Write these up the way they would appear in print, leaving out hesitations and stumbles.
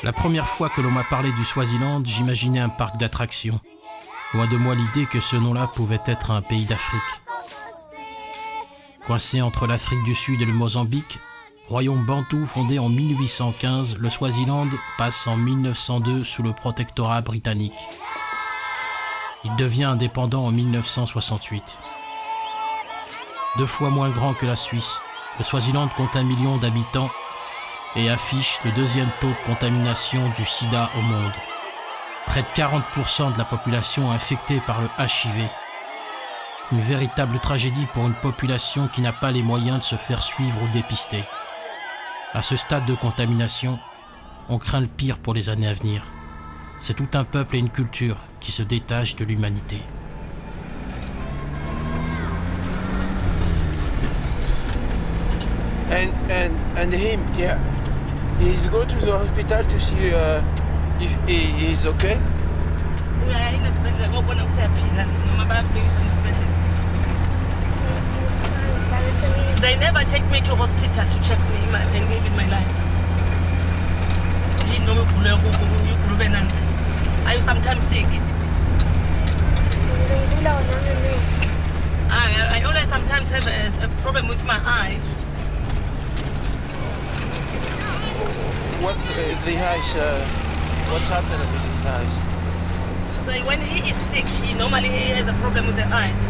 La première fois que l'on m'a parlé du Swaziland, j'imaginais un parc d'attractions. Loin de moi l'idée que ce nom-là pouvait être un pays d'Afrique. Coincé entre l'Afrique du Sud et le Mozambique, royaume bantou fondé en 1815, le Swaziland passe en 1902 sous le protectorat britannique. Il devient indépendant en 1968. 2 fois moins grand que la Suisse, le Swaziland compte 1 million d'habitants et affiche le 2e taux de contamination du Sida au monde. Près de 40% de la population infectée par le HIV. Une véritable tragédie pour une population qui n'a pas les moyens de se faire suivre ou dépister. À ce stade de contamination, on craint le pire pour les années à venir. C'est tout un peuple et une culture qui se détachent de l'humanité. And him, yeah, he's go to the hospital to see if he is okay. They never take me to hospital to check me and live in my life. Are you sometimes sick? I always sometimes have a problem with my eyes. What's the eyes? What's happening with his eyes? So when he is sick, he normally has a problem with the eyes.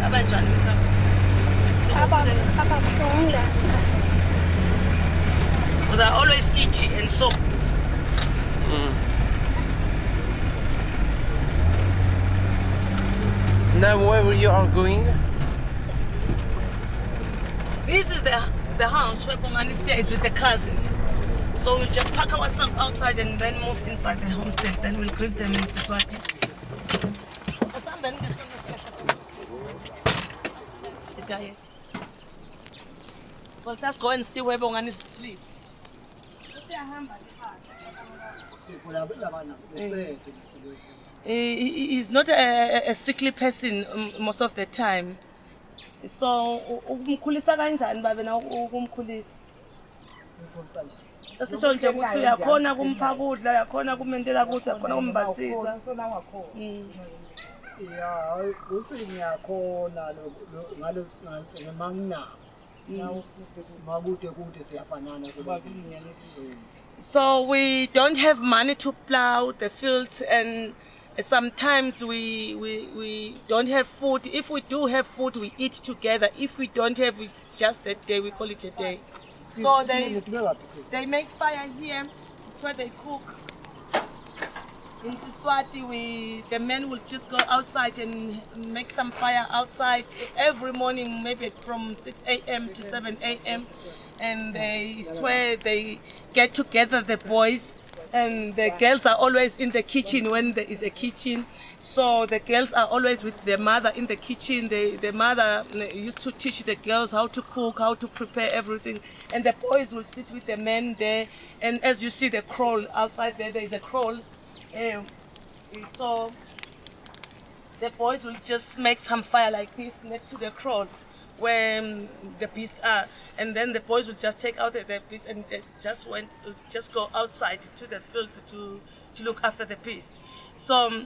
So they're always itchy and sore. Now where you are going? This is the house where Bongani stays with the cousin. So we'll just pack ourselves outside and then move inside the homestead. Then we'll greet them in Siswati. The diet. So let's go and see where Bongani sleeps. He's not a sickly person most of the time. So, ukumkhulisa kanjani babe na ukumkhulisa? Sasisho nje ukuthi uyakhona kumpha kudla, uyakhona kumentela kudla, uyakhona kumbathisa. Yeah, ukuthi ngiyakhona ngalesi So we don't have money to plow the fields, and sometimes we don't have food. If we do have food, we eat together. If we don't have, it's just that day, we call it a day. So they make fire here, it's where they cook. In Siswati, the men will just go outside and make some fire outside every morning, maybe from 6 a.m. to 7 a.m. And it's where they get together, the boys. And the girls are always in the kitchen when there is a kitchen. So the girls are always with their mother in the kitchen. The mother used to teach the girls how to cook, how to prepare everything. And the boys will sit with the men there. And as you see the kraal outside there is a kraal. So the boys will just make some fire like this next to the kraal where the beasts are, and then the boys will just take out the beasts and they just go outside to the fields to look after the beasts. So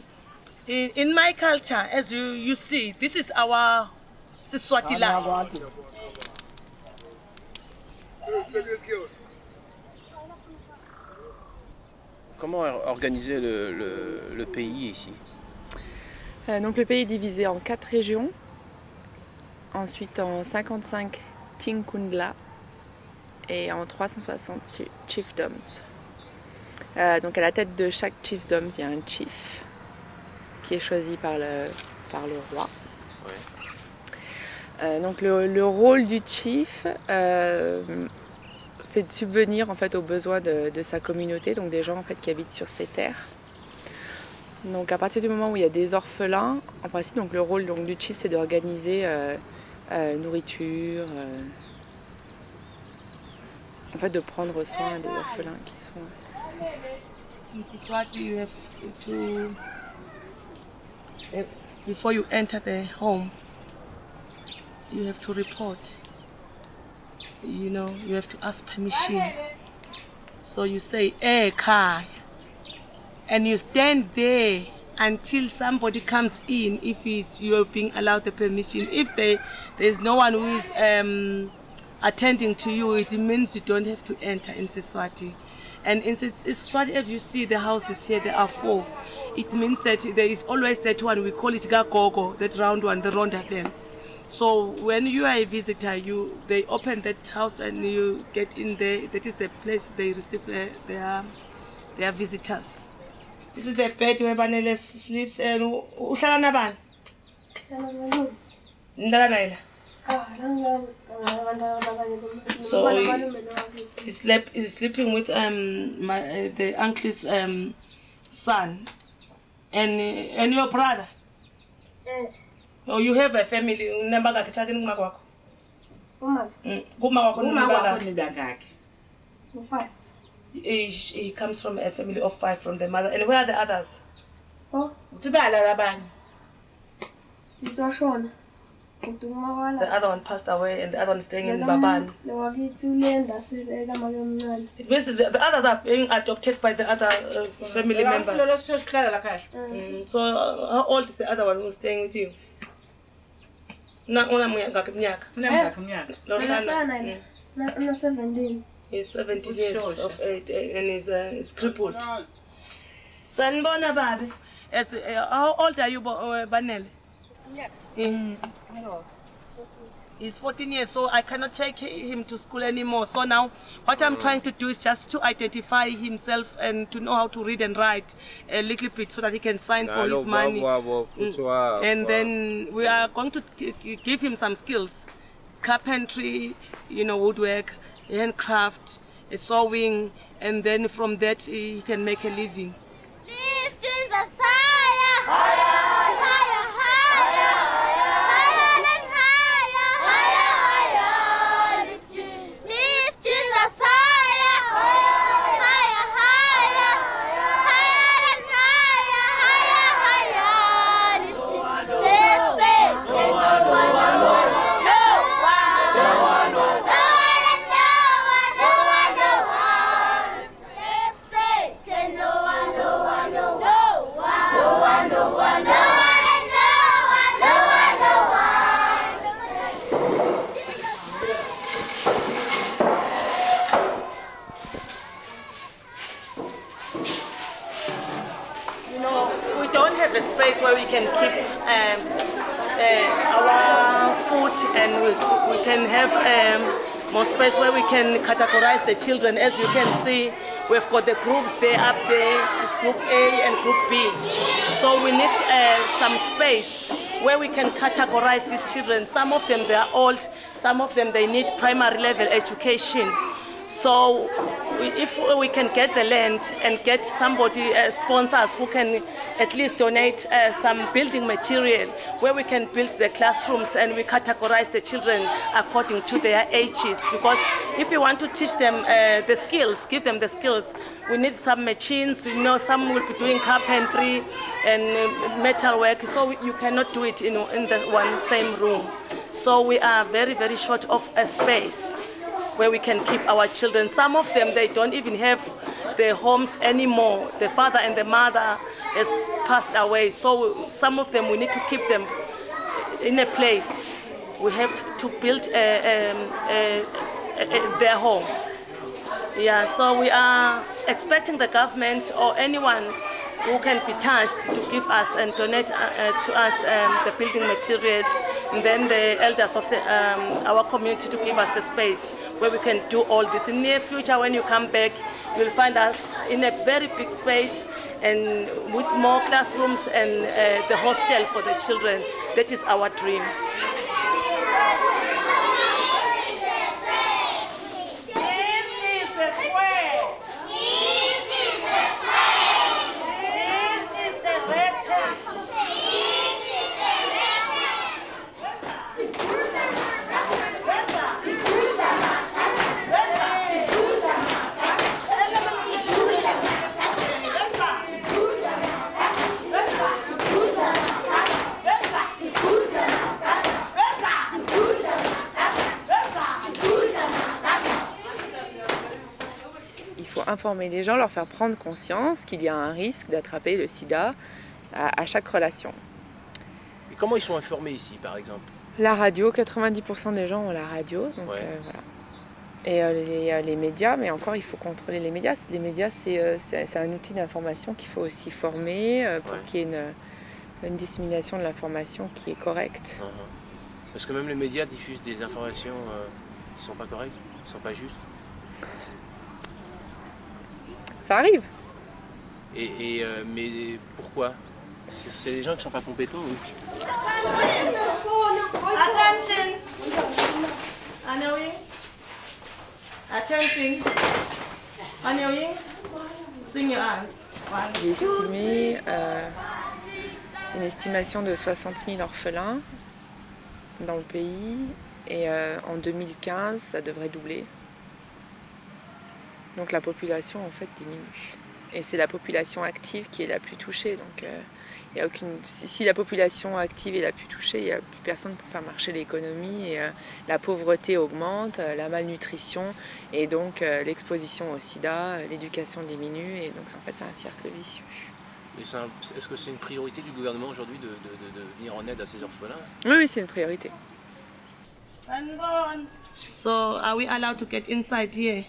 in my culture, as you see, this is our Siswati life. Comment organiser le pays ici? Donc le pays est divisé en 4 régions, ensuite en 55 Tinkundla et en 360 chiefdoms. Donc à la tête de chaque chiefdom, il y a un chief qui est choisi par le roi. Ouais. Donc le rôle du chief, c'est de subvenir en fait aux besoins de sa communauté, donc des gens en fait qui habitent sur ces terres. Donc à partir du moment où il y a des orphelins, en principe, donc le rôle donc, du chief, c'est d'organiser nourriture, en fait de prendre soin des orphelins qui sont. In Siswati, you have to, before you enter the home, you have to report. You know, you have to ask permission. So you say, "Kai," and you stand there until somebody comes in, if you're being allowed the permission. If there's no one who is attending to you, it means you don't have to enter in Siswati. And in Siswati, if you see the houses here, there are 4. It means that there is always that one, we call it Gagogo, that round one, the Ronda van. So when you are a visitor, they open that house and you get in there. That is the place they receive their visitors. This is the bed where Banele sleeps. And uhlala nabani? Ndala. So he's sleeping with the uncle's son and your brother. Oh, you have a family. He comes from a family of 5 from the mother. And where are the others? Oh, the other one passed away and the other one is staying in Baban. It means the others are being adopted by the other family members. So how old is the other one who's staying with you? No, 17. He's 17 years of age and is crippled. Sanbona baby. How old are you, Banel? He's 14 years, so I cannot take him to school anymore. So now what I'm trying to do is just to identify himself and to know how to read and write a little bit so that he can sign for his money. And then we are going to give him some skills. It's carpentry, woodwork, handcraft, sewing, and then from that he can make a living. Lift in the fire! Higher, higher, higher! Higher and higher! Higher, higher! Lift in the fire! Higher, higher, higher! Higher and higher! Higher, higher! Lift it! No one, no one! A space where we can keep our food, and we can have more space where we can categorize the children. As you can see, we've got the groups there up there, it's group A and group B. So we need some space where we can categorize these children. Some of them, they are old, some of them, they need primary level education. So if we can get the land and get somebody, sponsors who can at least donate some building material where we can build the classrooms and we categorize the children according to their ages. Because if we want to teach them the skills, give them the skills, we need some machines. Some will be doing carpentry and metal work, so you cannot do it in the one same room. So we are very, very short of a space where we can keep our children. Some of them, they don't even have their homes anymore. The father and the mother has passed away. So some of them, we need to keep them in a place. We have to build their home. Yeah, so we are expecting the government or anyone who can be touched to give us and donate to us the building material, and then the elders of our community to give us the space where we can do all this. In the near future, when you come back, you'll find us in a very big space and with more classrooms and the hostel for the children. That is our dream. il faut informer les gens, leur faire prendre conscience qu'il y a un risque d'attraper le sida à chaque relation. Et comment ils sont informés ici, par exemple? La radio, 90% des gens ont la radio, donc Ouais. voilà. Et les médias, mais encore il faut contrôler les médias. Les médias, c'est un outil d'information qu'il faut aussi former pour qu'il y ait une dissémination de l'information qui est correcte. Parce que même les médias diffusent des informations qui ne sont pas correctes, qui ne sont pas justes. Ça arrive. Mais pourquoi? C'est des gens qui ne sont pas compétents, oui. Attention! On your wings. Attention. On your wings. Swing your arms. Il est estimé une estimation de 60 000 orphelins dans le pays et en 2015 ça devrait doubler. Donc la population en fait diminue. Et c'est la population active qui est la plus touchée. Donc y a aucune... si la population active est la plus touchée, il n'y a plus personne pour faire marcher l'économie et la pauvreté augmente, la malnutrition et donc l'exposition au sida, l'éducation diminue et donc en fait c'est un cercle vicieux. Est-ce que c'est une priorité du gouvernement aujourd'hui de venir en aide à ces orphelins? Oui, c'est une priorité. So are we allowed to get inside here?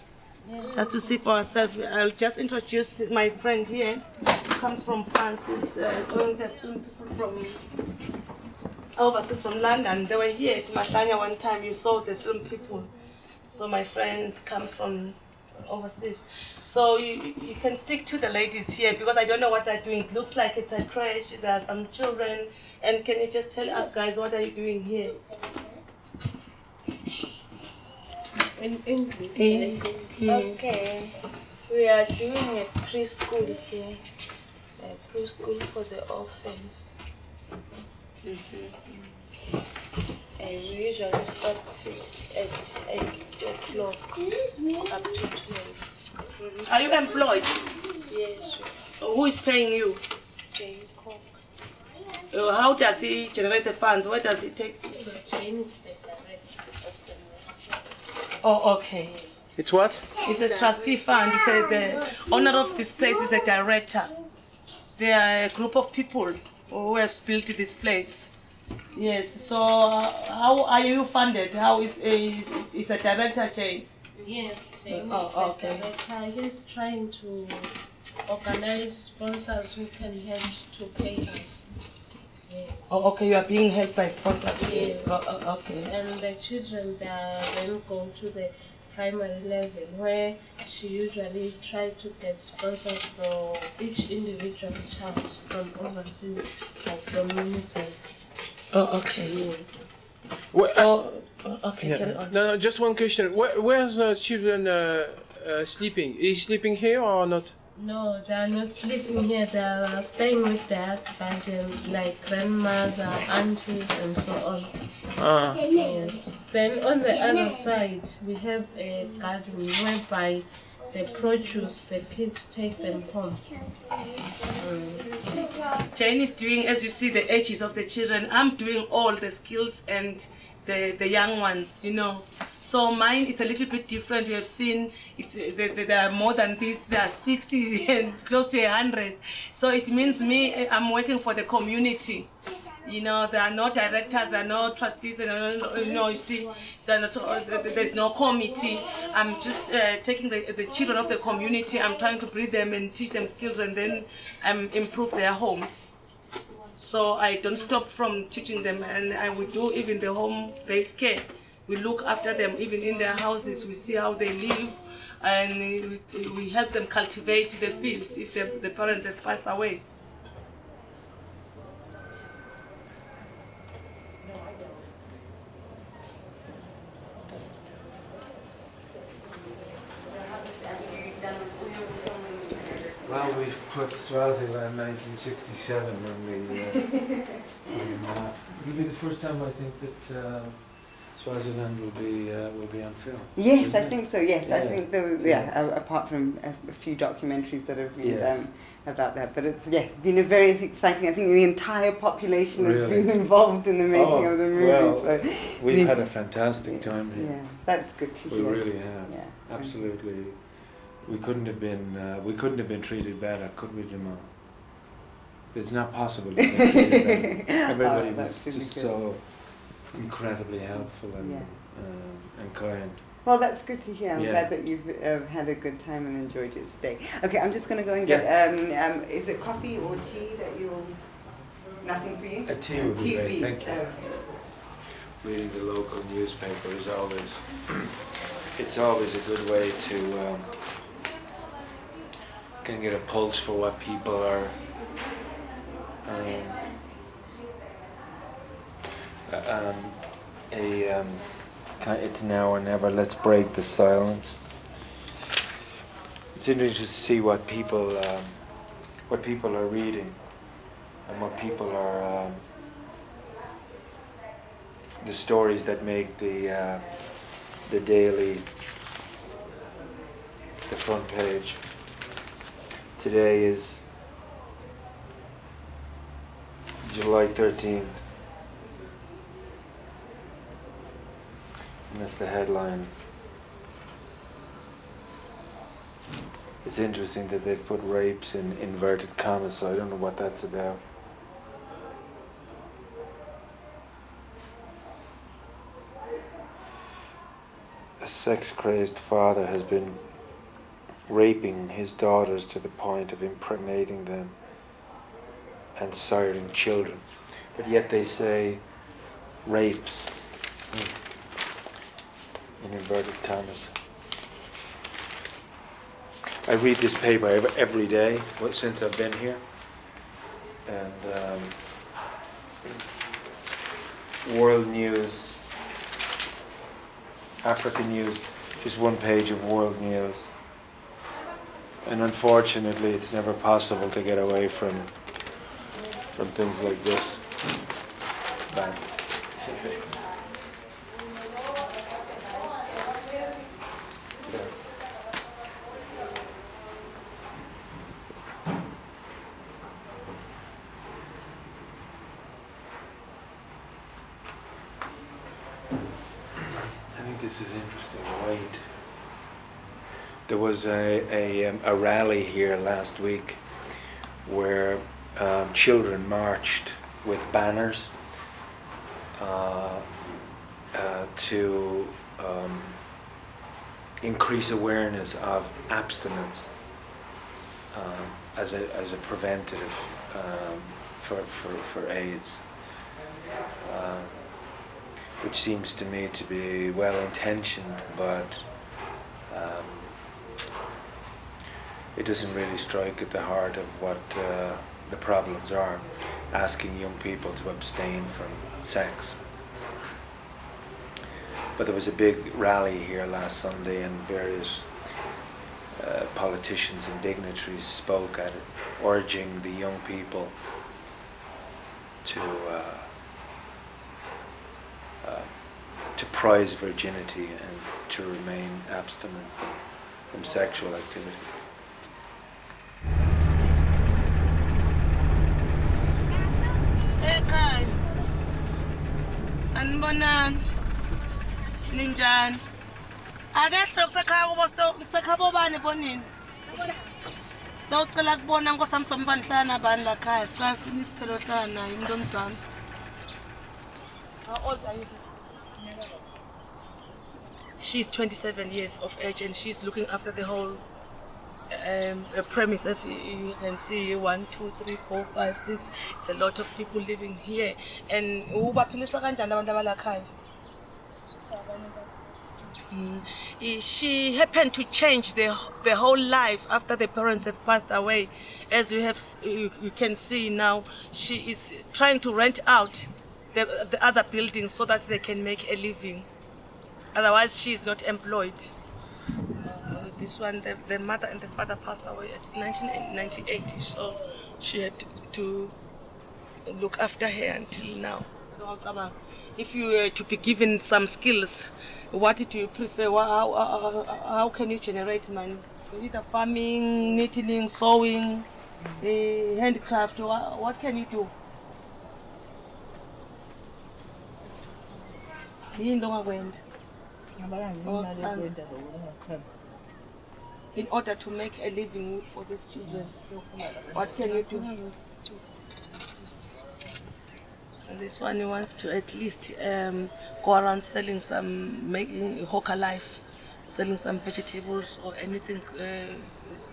Just to see for ourselves. I'll just introduce my friend here. He comes from France. He's going the film from overseas from London. They were here at Matanya one time. You saw the film people. So my friend comes from overseas. So you can speak to the ladies here because I don't know what they're doing. It looks like it's a crash. There are some children. And can you just tell us guys what are you doing here? In English. Yeah. Okay. We are doing a preschool here. A preschool for the orphans. And we usually start at 8 o'clock up to 12. Are you employed? Yes, Who is paying you? Jane Cox. How does he generate the funds? Where does he take? So Jane is the director of the nursery. Oh, okay. It's what? It's a trustee fund. It's the owner of this place is a director. They are a group of people who have built this place. Yes. So how are you funded? How is a director, Jane? Yes, Jane Oh, is the okay. director. He's trying to organize sponsors who can help to pay us. Yes. Oh, okay. You are being helped by sponsors. Yes. Oh, okay. And the children then go to the primary level where she usually tries to get sponsors for each individual child from overseas, like from UNICEF. Oh, okay. Yes. So okay. Carry on. No, just one question. Where's the children sleeping? Is he sleeping here or not? No, they are not sleeping here. They are staying with their guardians, like grandmother, aunties, and so on. Yes. Then on the other side, we have a garden whereby the produce, the kids take them home. Jane is doing, as you see, the ages of the children. I'm doing all the skills and the young ones, you know. So mine, it's a little bit different. We have seen there are more than this. There are 60 and close to 100. So it means me, I'm working for the community. You know, there are no directors, there are no trustees, there are no, you know, you see, there's no committee. I'm just taking the children of the community. I'm trying to breed them and teach them skills and then improve their homes. So I don't stop from teaching them, and we do even the home-based care. We look after them even in their houses. We see how they live, and we help them cultivate the fields if the parents have passed away. Well, we've put Swaziland 1967 on the map. It'll be the first time I think that Swaziland will be on film. Yes, I think so. Yes, Yeah. I think apart from a few documentaries that have been done about that, but it's been a very exciting. I think the entire population has been involved in the making of the movie. Well, so we've had a fantastic time here. Yeah, that's good to hear. We really have. Yeah. Absolutely we couldn't have been treated better, could we, Jamal? It's not possible to get treated better. Everybody was just so incredibly helpful and kind. Well, that's good to hear. I'm glad that you've had a good time and enjoyed your stay. Okay, I'm just going to go and get, is it coffee or tea that you'll, nothing for you? A tea would be great, thank you. Okay. Reading the local newspaper is always, it's always a good way to can get a pulse for what people are it's now or never. Let's break the silence. It's interesting to see what people are reading and what people are the stories that make the daily, the front page. Today is July 13th. And that's the headline. It's interesting that they've put rapes in inverted commas, so I don't know what that's about. A sex-crazed father has been raping his daughters to the point of impregnating them and siring children. But yet they say rapes. In inverted commas. I read this paper every day since I've been here, and world news, African news, just one page of world news, and unfortunately it's never possible to get away from things like this. Bye. This is interesting. Wait. There was a rally here last week where children marched with banners to increase awareness of abstinence as a preventative for AIDS. Which seems to me to be well-intentioned, but it doesn't really strike at the heart of what the problems are, asking young people to abstain from sex. But there was a big rally here last Sunday, and various politicians and dignitaries spoke at it, urging the young people to prize virginity and to remain abstinent from sexual activity. Ekhaya. Sanibonani. Ninjani? Akehlo kusekhaya kubo kusekhabo bani bonini? Sitawucela kubona nkosami Somvana hlala nabani la khaya. Sicela sinisiphelo hlala naye umuntu omncane. How old are you? She's 27 years of age, and she's looking after the whole premise. If you can see 1, 2, 3, 4, 5, 6, it's a lot of people living here. And ubaphilisa kanjani abantu abalakhaya? She happened to change the whole life after the parents have passed away. As you can see now, she is trying to rent out the other buildings so that they can make a living. Otherwise, she is not employed. This one, the mother and the father passed away at 1998, so she had to look after her until now. If you were to be given some skills, what do you prefer? How can you generate money? Either farming, knitting, sewing, handcraft. What can you do? in order to make a living for these children. What can you do? And this one he wants to at least go around selling some, making a hawker life, selling some vegetables or anything,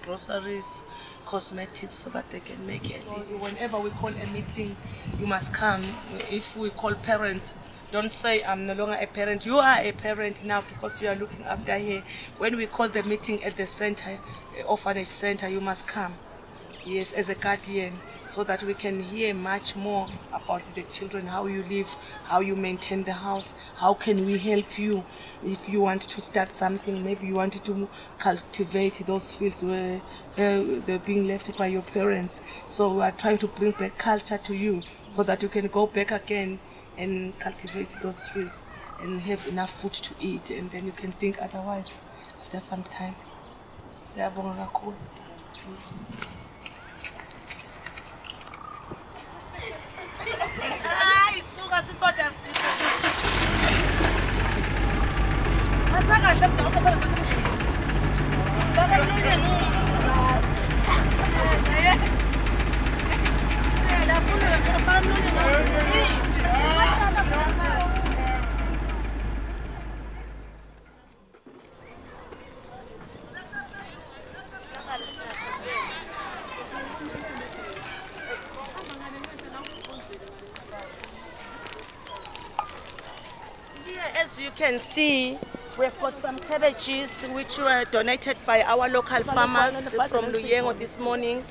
groceries, cosmetics, so that they can make it. Whenever we call a meeting, you must come. If we call parents, don't say I'm no longer a parent. You are a parent now because you are looking after here. When we call the meeting at the center, orphanage center, you must come. Yes, as a guardian, so that we can hear much more about the children, how you live, how you maintain the house, how can we help you. If you want to start something, maybe you wanted to cultivate those fields where they're being left by your parents. So we are trying to bring back culture to you so that you can go back again and cultivate those fields and have enough food to eat, and then you can think otherwise after some time. Siyabonga kakhulu. As you can see, we've got some cabbages which were donated by our local farmers from Luyengo this morning.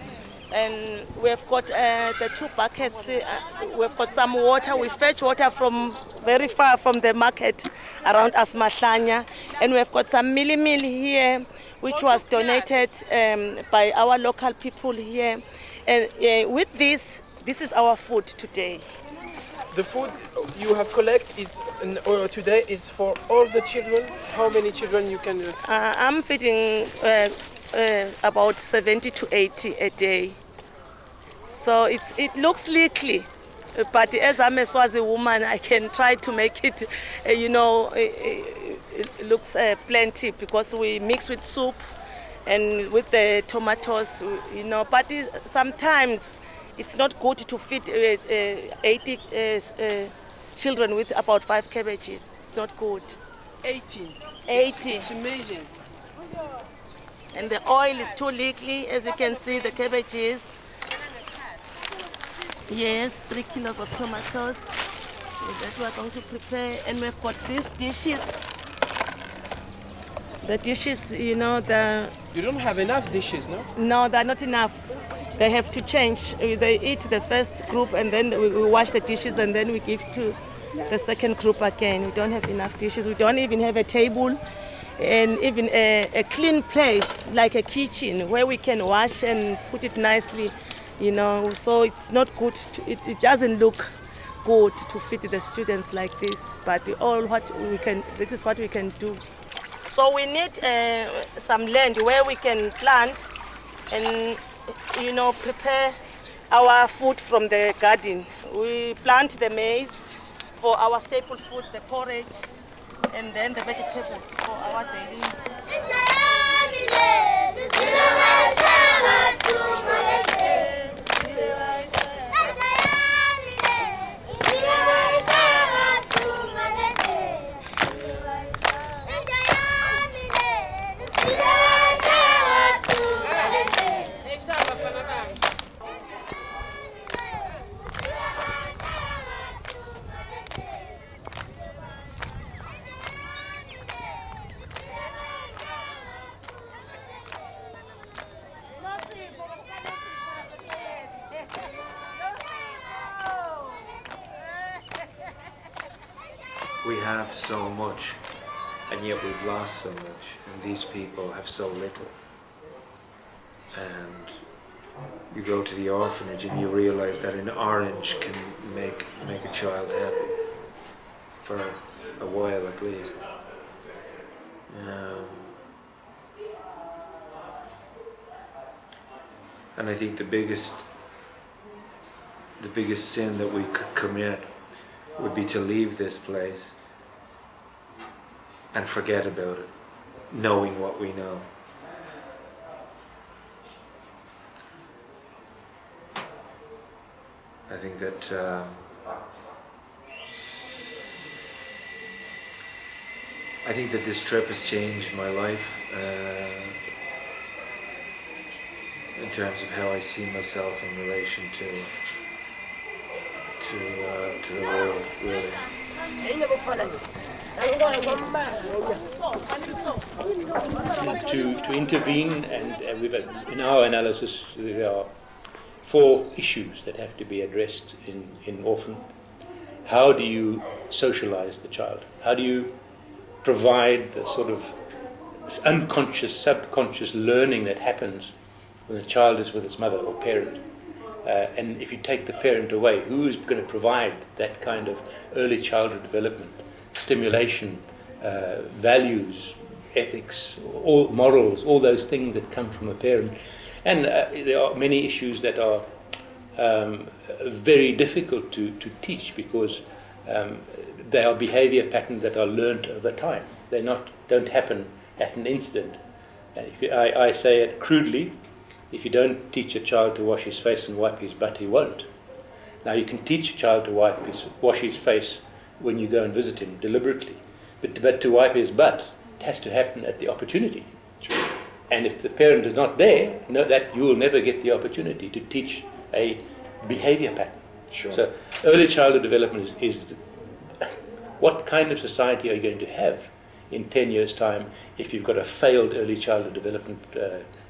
And we've got the 2 buckets, we've got some water. We fetch water from very far from the market around Asmahlanya. And we've got some meal here, which was donated by our local people here. And with this is our food today. The food you have collected today is for all the children. How many children you can? I'm feeding about 70 to 80 a day. So it looks little, but as I'm a Swazi woman, I can try to make it, it looks plenty, because we mix with soup and with the tomatoes, but sometimes it's not good to feed 80 children with about 5 cabbages. It's not good. 18. 80. It's amazing. And the oil is too little, as you can see, the cabbages. Yes, 3 kilos of tomatoes that we are going to prepare. And we've got these dishes. The dishes, You don't have enough dishes, no? No, they're not enough. They have to change. They eat the first group and then we wash the dishes and then we give to the second group again. We don't have enough dishes. We don't even have a table and even a clean place like a kitchen where we can wash and put it nicely, So it's not good. It doesn't look good to feed the students like this. But this is what we can do. So we need some land where we can plant and prepare our food from the garden. We plant the maize for our staple food, the porridge, and then the vegetables for our daily. We have so much, and yet we've lost so much, and these people have so little. And you go to the orphanage and you realize that an orange can make a child happy, for a while at least. And I think the biggest sin that we could commit would be to leave this place and forget about it, knowing what we know. I think that this trip has changed my life in terms of how I see myself in relation to the world, really. To intervene, and in our analysis there are 4 issues that have to be addressed in orphan. How do you socialize the child? How do you provide the sort of unconscious, subconscious learning that happens when a child is with its mother or parent? And if you take the parent away, who is going to provide that kind of early childhood development, stimulation, values, ethics, all morals, all those things that come from a parent? And there are many issues that are very difficult to teach because they are behavior patterns that are learnt over time. They don't happen at an instant. And I say it crudely, if you don't teach a child to wash his face and wipe his butt, he won't. Now you can teach a child to wash his face when you go and visit him deliberately, but to wipe his butt, it has to happen at the opportunity. Sure. And if the parent is not there, that you will never get the opportunity to teach a behavior pattern. Sure. So early childhood development is what kind of society are you going to have in 10 years' time if you've got a failed early childhood development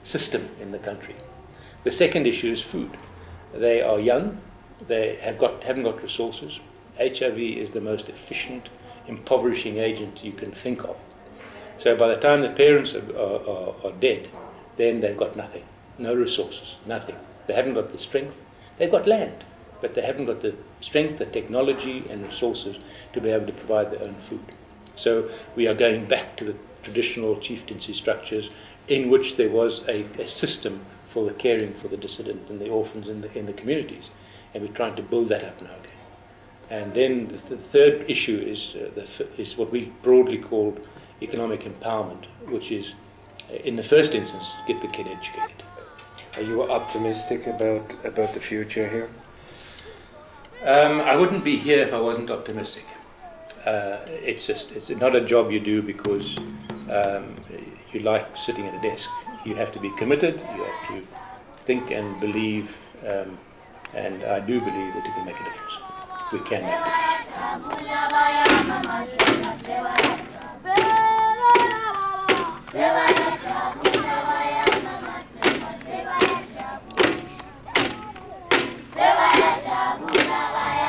system in the country? The second issue is food. They are young, they haven't got resources. HIV is the most efficient, impoverishing agent you can think of. So by the time the parents are dead, then they've got nothing, no resources, nothing. They haven't got the strength. They've got land, but they haven't got the strength, the technology and resources to be able to provide their own food. So we are going back to the traditional chieftaincy structures in which there was a system for the caring for the dissident and the orphans in the communities. And we're trying to build that up now again. And then the third issue is what we broadly call economic empowerment, which is, in the first instance, get the kid educated. Are you optimistic about the future here? I wouldn't be here if I wasn't optimistic. It's not a job you do because you like sitting at a desk. You have to be committed, you have to think and believe, and I do believe that it can make a difference. We can make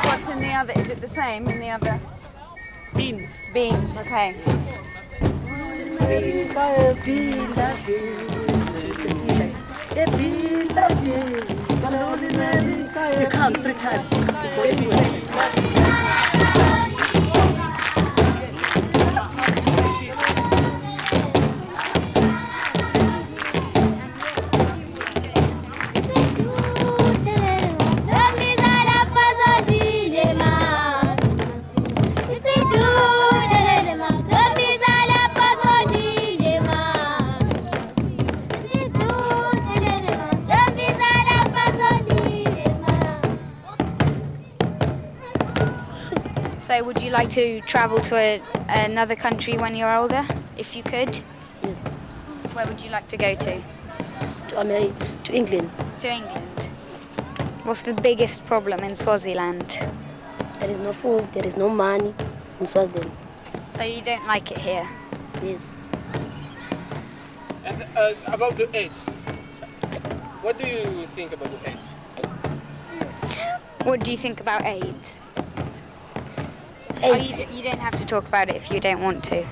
What's in the other? Is it the same in the other? Beans. Beans, okay. You count 3 times. This way. So would you like to travel to another country when you're older, if you could? Yes. Where would you like to go to? To America, to England. To England. What's the biggest problem in Swaziland? There is no food, there is no money in Swaziland. So you don't like it here? Yes. And about the AIDS, what do you think about the AIDS? What do you think about AIDS? AIDS. Oh, you don't have to talk about it if you don't want to.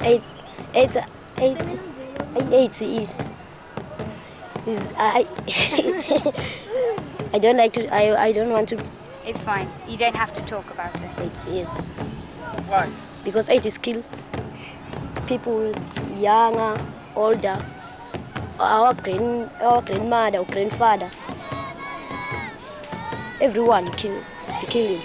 AIDS is I I don't like to. I don't want to. It's fine. You don't have to talk about it. AIDS is. Why? Because AIDS kill people younger, older, our grandmother, or grandfather. Everyone kill him.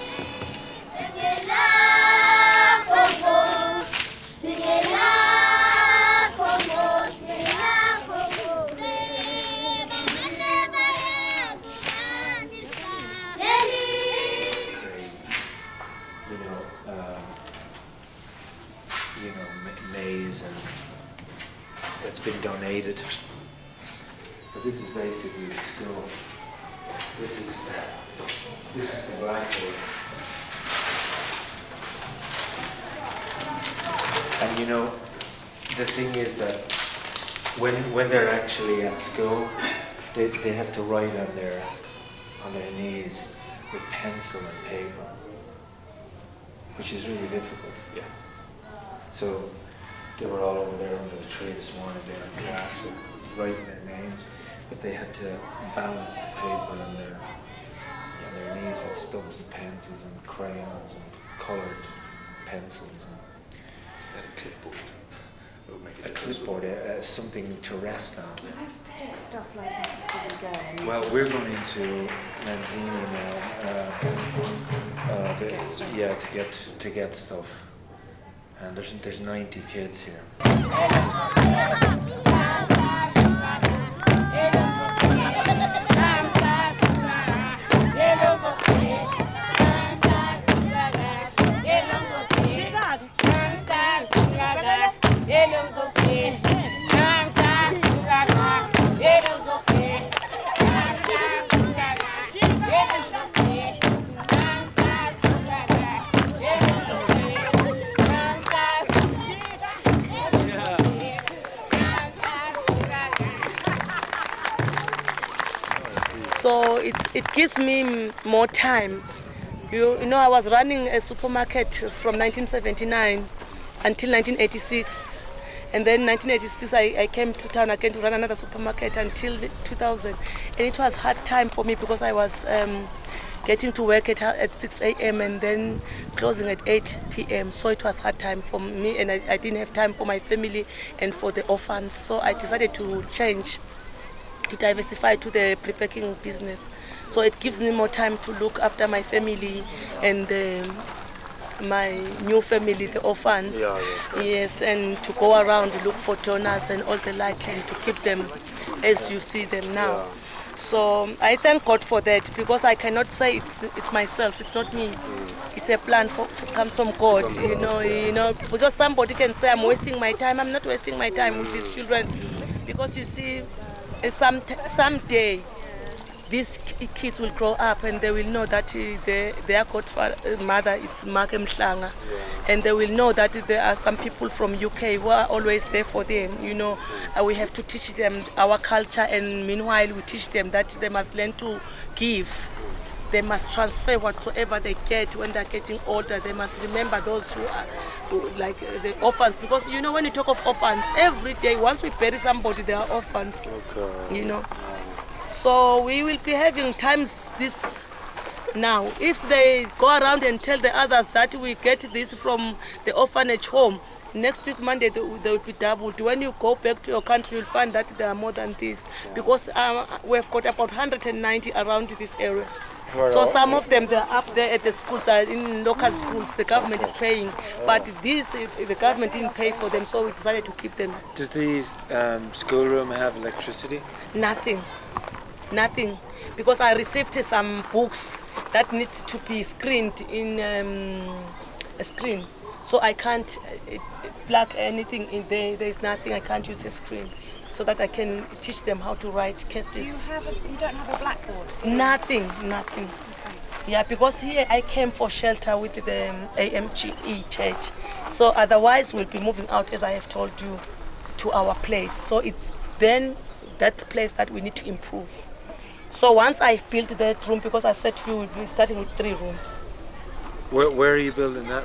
cremated. But this is basically the skull. This is the blackboard. And you know, the thing is that when they're actually at school, they have to write on their knees with pencil and paper, which is really difficult. Yeah. So they were all over there under the tree this morning, they were in class writing their names, but they had to balance the paper on their knees with stubs and pencils and crayons and coloured pencils. Is that a clipboard? A clipboard, something to rest on. Let's take stuff like that before we go. Well, we're going into Lanzini now. To get stuff. And there's 90 kids here. So it gives me more time. You know, I was running a supermarket from 1979 until 1986. And then 1986 I came to town again to run another supermarket until 2000. And it was hard time for me because I was getting to work at 6 a.m. and then closing at 8 p.m. So it was hard time for me, and I didn't have time for my family and for the orphans. So I decided to change, to diversify to the pre-packing business. So it gives me more time to look after my family and my new family, the orphans. Yes, and to go around look for donors and all the like, and to keep them as you see them now. So I thank God for that, because I cannot say it's myself, it's not me. It's a plan comes from God, you know, because somebody can say I'm wasting my time. I'm not wasting my time with these children, because you see, someday these kids will grow up and they will know that their godmother is Mark Mhlanga, and they will know that there are some people from UK who are always there for them. You know, we have to teach them our culture, and meanwhile we teach them that they must learn to give. They must transfer whatsoever they get when they're getting older. They must remember those who are like the orphans, because you know, when you talk of orphans, every day once we bury somebody, they are orphans. Okay. You know. So we will be having times this now. If they go around and tell the others that we get this from the orphanage home, next week Monday they will be doubled. When you go back to your country, you'll find that there are more than this, because we've got about 190 around this area. So some of them, they're up there at the schools, that are in local schools, the government is paying, but these, the government didn't pay for them, so we decided to keep them. Does the schoolroom have electricity? Nothing, because I received some books that need to be screened in a screen, so I can't plug anything in there. There's nothing, I can't use the screen, so that I can teach them how to write cursive. You don't have a blackboard? Nothing. Okay. Yeah, because here I came for shelter with the AMGE church. So otherwise we'll be moving out, as I have told you, to our place. So it's then that place that we need to improve. So once I've built that room, because I said we'll be starting with 3 rooms. Where are you building that?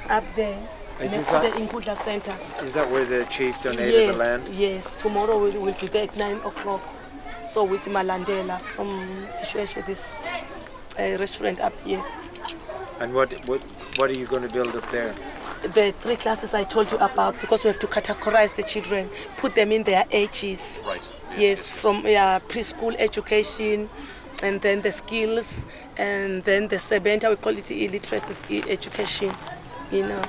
Up there. Next to the Inkudla Center. Is that where the chief donated the land? Yes, tomorrow we'll be there at 9 o'clock. So with Malandela from this restaurant up here. And what are you going to build up there? The 3 classes I told you about, because we have to categorize the children, put them in their ages. Right. Yes, from preschool education, and then the skills, and then the Sebenta, we call it illiteracy education, you know.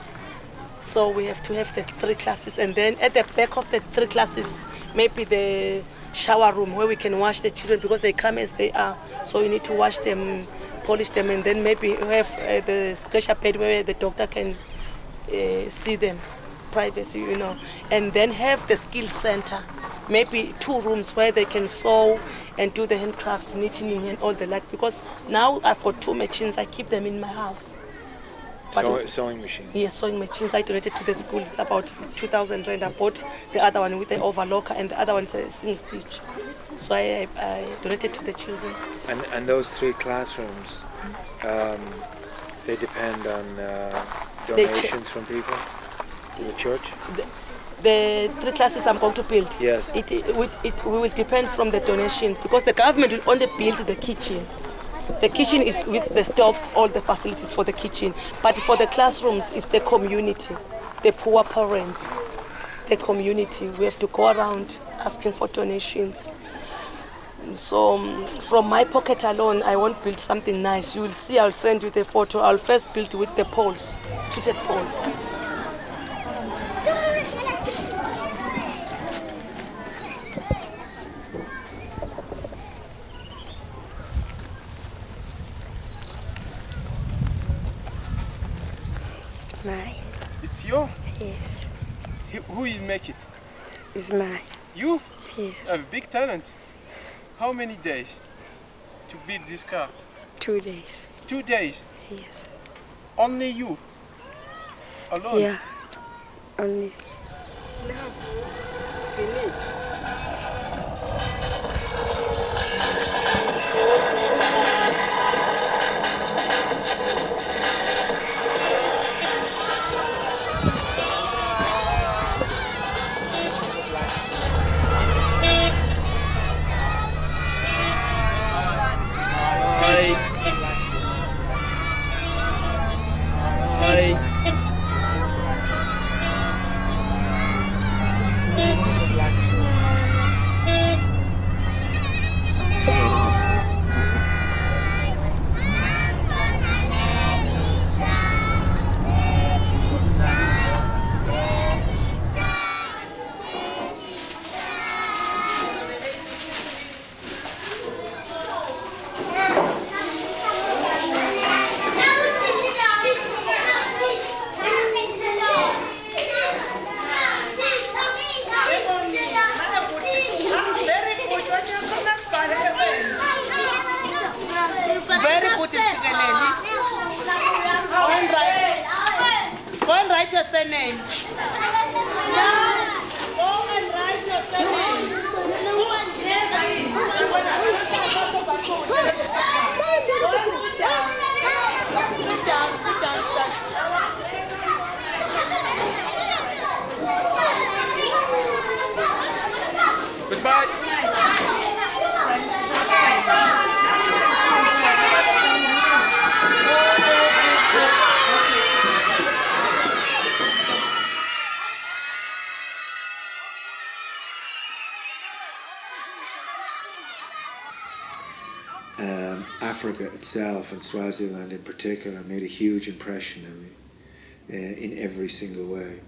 So we have to have the 3 classes, and then at the back of the 3 classes, maybe the shower room where we can wash the children, because they come as they are. So we need to wash them, polish them, and then maybe have the special bed where the doctor can see them. privacy, you know, and then have the skill center, maybe 2 rooms where they can sew and do the handcraft, knitting and all the like, because now I've got 2 machines, I keep them in my house. Sewing machines? Yes, sewing machines. I donated to the school. It's about 2,000 rand. I bought the other one with the overlocker and the other one is a sing stitch. So I donated to the children. And those 3 classrooms, they depend on donations from people to the church? The 3 classes I'm going to build, yes, it will depend from the donation, because the government will only build the kitchen. The kitchen is with the stoves, all the facilities for the kitchen. But for the classrooms, it's the community, the poor parents, the community. We have to go around asking for donations. So from my pocket alone, I won't build something nice. You will see, I'll send you the photo. I'll first build with the poles, treated poles. Mine. It's your? Yes. Who will make it? It's mine. You? Yes. You have a big talent. How many days to build this car? 2 days. 2 days? Yes. Only you? Alone? Yeah. Only. No. Africa itself, and Swaziland in particular, made a huge impression on me in every single way.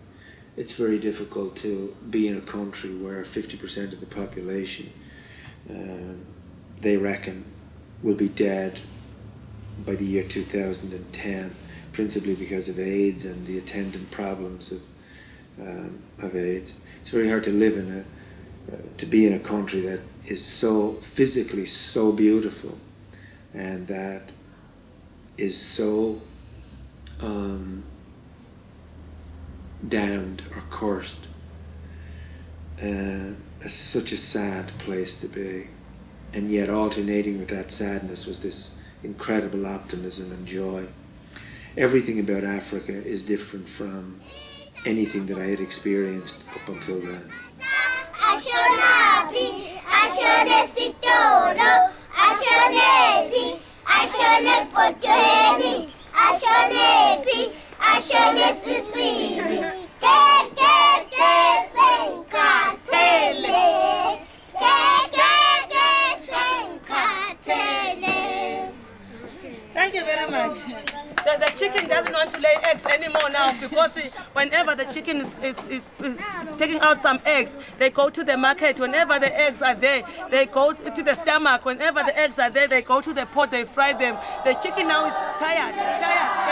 It's very difficult to be in a country where 50% of the population, they reckon, will be dead by the year 2010, principally because of AIDS and the attendant problems of AIDS. It's very hard to live to be in a country that is so physically so beautiful, and that is so damned or cursed. It's such a sad place to be, and yet alternating with that sadness was this incredible optimism and joy. Everything about Africa is different from anything that I had experienced up until then. Thank you very much. The chicken doesn't want to lay eggs anymore now, because whenever the chicken is taking out some eggs, they go to the market. Whenever the eggs are there, they go to the stomach. Whenever the eggs are there, they go to the pot, they fry them. The chicken now is tired. It's tired.